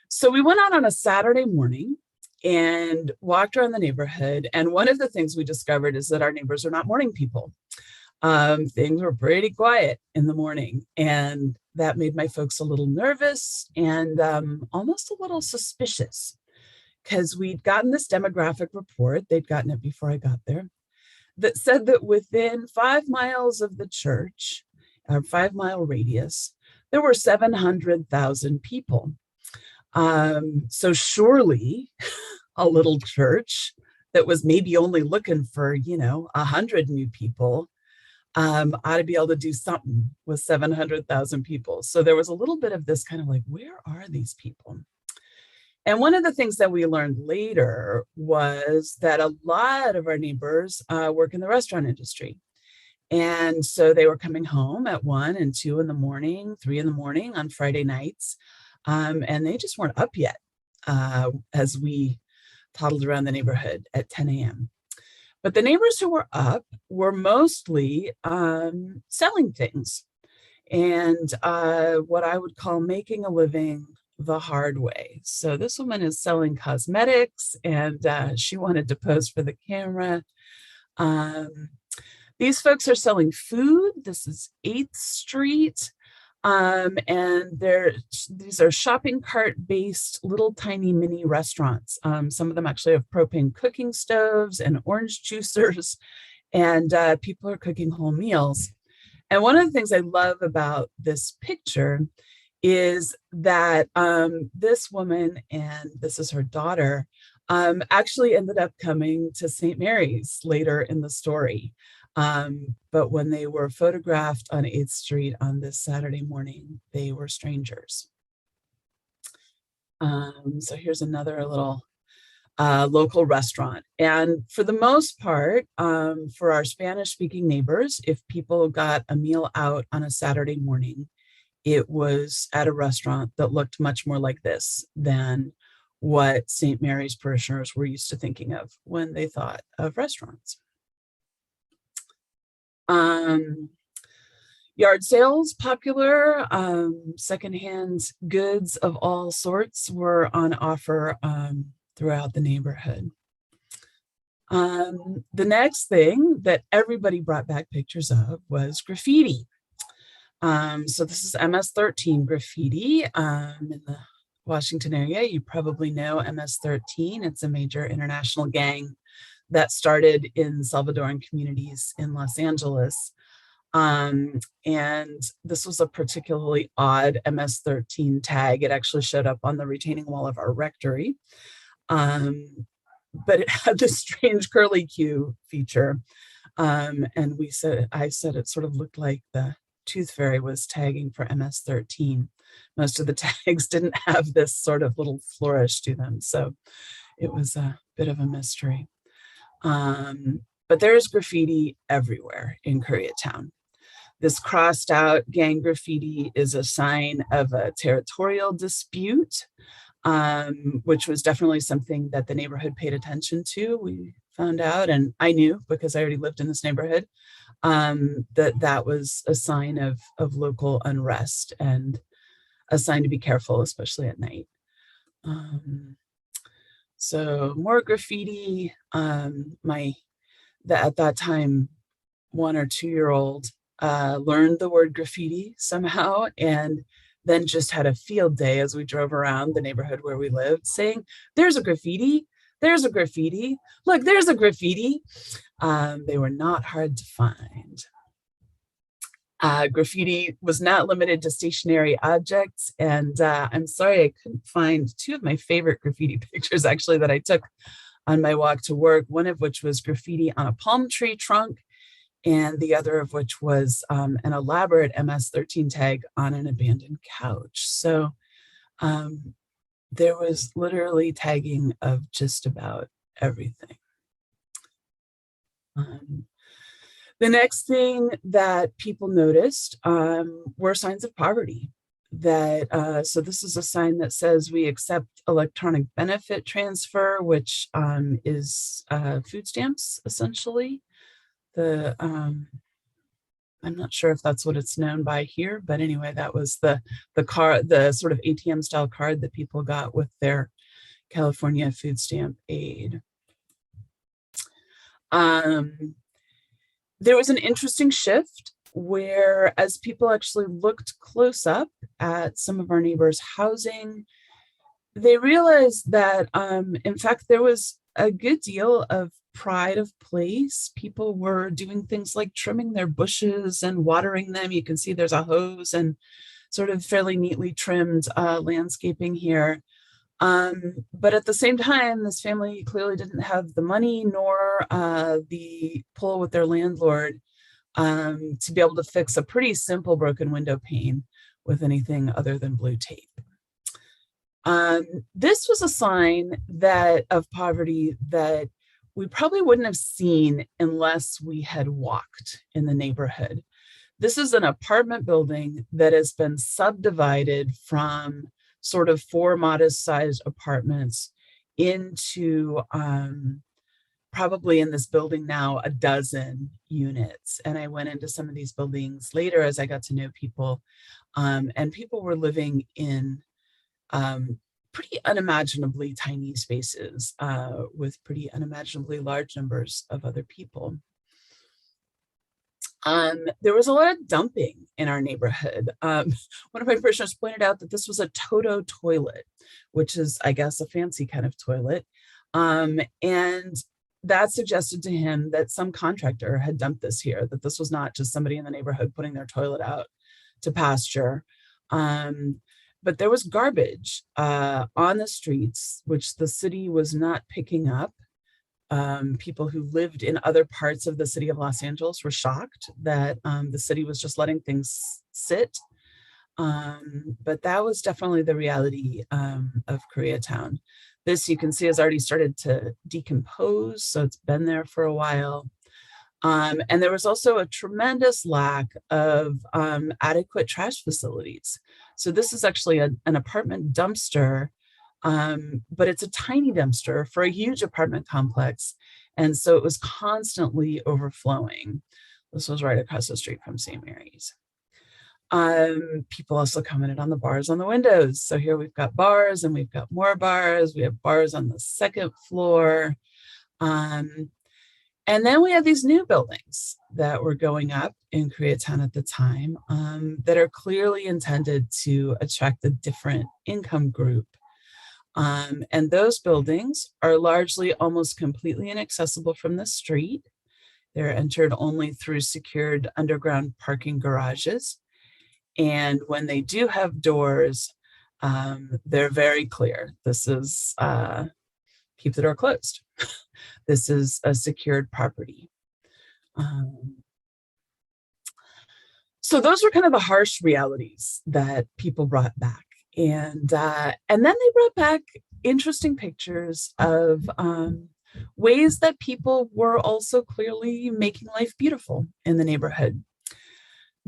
So we went out on a Saturday morning and walked around the neighborhood. And one of the things we discovered is that our neighbors are not morning people. Things were pretty quiet in the morning, and that made my folks a little nervous and almost a little suspicious because we'd gotten this demographic report. They'd gotten it before I got there that said that within 5 miles of the church, a 5 mile radius, there were 700,000 people. So surely a little church that was maybe only looking for, 100 new people ought to be able to do something with 700,000 people. So there was a little bit of this kind of like, where are these people? And one of the things that we learned later was that a lot of our neighbors work in the restaurant industry. And so they were coming home at 1 and 2 in the morning, 3 in the morning on Friday nights. And they just weren't up yet as we toddled around the neighborhood at 10 a.m. But the neighbors who were up were mostly selling things and what I would call making a living the hard way. So this woman is selling cosmetics, and she wanted to pose for the camera. These folks are selling food. This is 8th Street. And these are shopping cart based little tiny mini restaurants. Some of them actually have propane cooking stoves and orange juicers, and people are cooking whole meals. And one of the things I love about this picture is that this woman, and this is her daughter, actually ended up coming to St. Mary's later in the story. But when they were photographed on 8th Street on this Saturday morning, they were strangers. So here's another little local restaurant. And for the most part, for our Spanish-speaking neighbors, if people got a meal out on a Saturday morning, it was at a restaurant that looked much more like this than what St. Mary's parishioners were used to thinking of when they thought of restaurants. Yard sales, popular. Secondhand goods of all sorts were on offer throughout the neighborhood. The next thing that everybody brought back pictures of was graffiti. So this is MS-13 graffiti in the Washington area. You probably know MS-13. It's a major international gang that started in Salvadoran communities in Los Angeles. And this was a particularly odd MS-13 tag. It actually showed up on the retaining wall of our rectory. But it had this strange curly Q feature. And I said it sort of looked like the Tooth Fairy was tagging for MS-13. Most of the tags didn't have this sort of little flourish to them. So it was a bit of a mystery. But there's graffiti everywhere in Koreatown. This crossed out gang graffiti is a sign of a territorial dispute, which was definitely something that the neighborhood paid attention to. We found out, and I knew because I already lived in this neighborhood, that was a sign of local unrest and a sign to be careful, especially at night. So more graffiti. At that time, 1 or 2-year-old learned the word graffiti somehow, and then just had a field day as we drove around the neighborhood where we lived, saying, "There's a graffiti. There's a graffiti. Look, there's a graffiti." They were not hard to find. Graffiti was not limited to stationary objects, and I'm sorry I couldn't find 2 of my favorite graffiti pictures actually that I took on my walk to work, one of which was graffiti on a palm tree trunk, and the other of which was an elaborate MS-13 tag on an abandoned couch. So there was literally tagging of just about everything. The next thing that people noticed were signs of poverty. So this is a sign that says we accept electronic benefit transfer, which is food stamps, essentially. I'm not sure if that's what it's known by here, but anyway, that was the sort of ATM style card that people got with their California food stamp aid. There was an interesting shift where, as people actually looked close up at some of our neighbors' housing, they realized that, in fact, there was a good deal of pride of place. People were doing things like trimming their bushes and watering them. You can see there's a hose and sort of fairly neatly trimmed landscaping here. But at the same time, this family clearly didn't have the money nor the pull with their landlord to be able to fix a pretty simple broken window pane with anything other than blue tape. This was a sign of poverty that we probably wouldn't have seen unless we had walked in the neighborhood. This is an apartment building that has been subdivided from sort of 4 modest-sized apartments into probably in this building now a dozen units. And I went into some of these buildings later as I got to know people, and people were living in pretty unimaginably tiny spaces with pretty unimaginably large numbers of other people. There was a lot of dumping in our neighborhood. One of my parishioners pointed out that this was a Toto toilet, which is, I guess, a fancy kind of toilet. And that suggested to him that some contractor had dumped this here, that this was not just somebody in the neighborhood putting their toilet out to pasture. But there was garbage on the streets, which the city was not picking up. People who lived in other parts of the city of Los Angeles were shocked that the city was just letting things sit. But that was definitely the reality of Koreatown. This, you can see, has already started to decompose, so it's been there for a while. And there was also a tremendous lack of adequate trash facilities. So this is actually an apartment dumpster, but it's a tiny dumpster for a huge apartment complex. And so it was constantly overflowing. This was right across the street from St. Mary's. People also commented on the bars on the windows. So here we've got bars and we've got more bars. We have bars on the second floor. And then we have these new buildings that were going up in Koreatown at the time that are clearly intended to attract a different income group. And those buildings are largely almost completely inaccessible from the street. They're entered only through secured underground parking garages. And when they do have doors, they're very clear. This is keep the door closed. This is a secured property. So those were kind of the harsh realities that people brought back. And then they brought back interesting pictures of ways that people were also clearly making life beautiful in the neighborhood.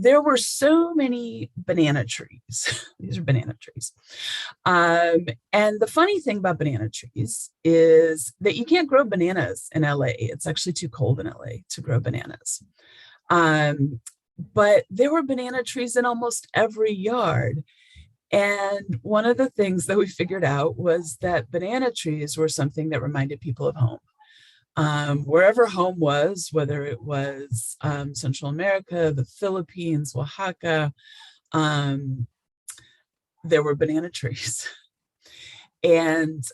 There were so many banana trees. These are banana trees. And the funny thing about banana trees is that you can't grow bananas in LA. It's actually too cold in LA to grow bananas. But there were banana trees in almost every yard. And one of the things that we figured out was that banana trees were something that reminded people of home. Wherever home was, whether it was Central America, the Philippines, Oaxaca, there were banana trees. And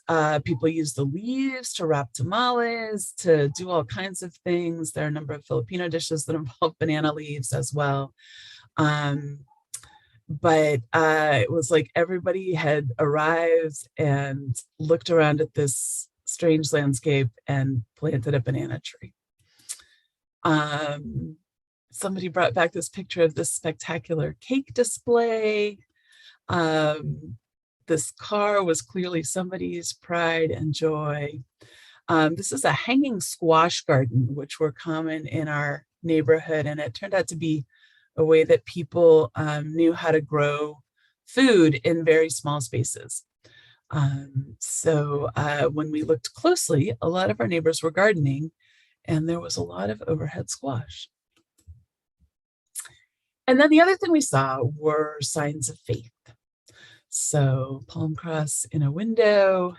people used the leaves to wrap tamales, to do all kinds of things. There are a number of Filipino dishes that involve banana leaves as well. But it was like everybody had arrived and looked around at this strange landscape and planted a banana tree. Somebody brought back this picture of this spectacular cake display. This car was clearly somebody's pride and joy. This is a hanging squash garden, which were common in our neighborhood, and it turned out to be a way that people knew how to grow food in very small spaces. So when we looked closely, a lot of our neighbors were gardening, and there was a lot of overhead squash. And then the other thing we saw were signs of faith. So palm cross in a window.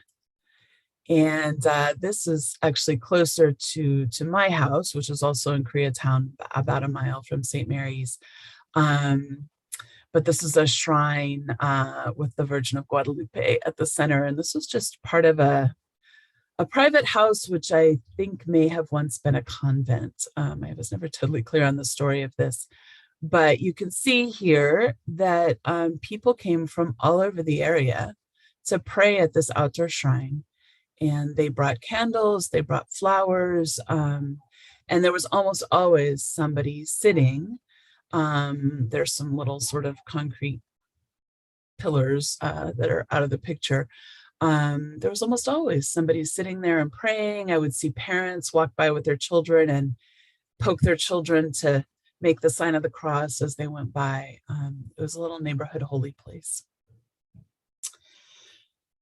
And this is actually closer to my house, which is also in Koreatown, about a mile from St. Mary's. Um, but this is a shrine with the Virgin of Guadalupe at the center. And this was just part of a private house, which I think may have once been a convent. I was never totally clear on the story of this. But you can see here that people came from all over the area to pray at this outdoor shrine. And they brought candles, they brought flowers, and there was almost always somebody sitting. There's some little sort of concrete pillars that are out of the picture. There was almost always somebody sitting there and praying. I would see parents walk by with their children and poke their children to make the sign of the cross as they went by. It was a little neighborhood holy place.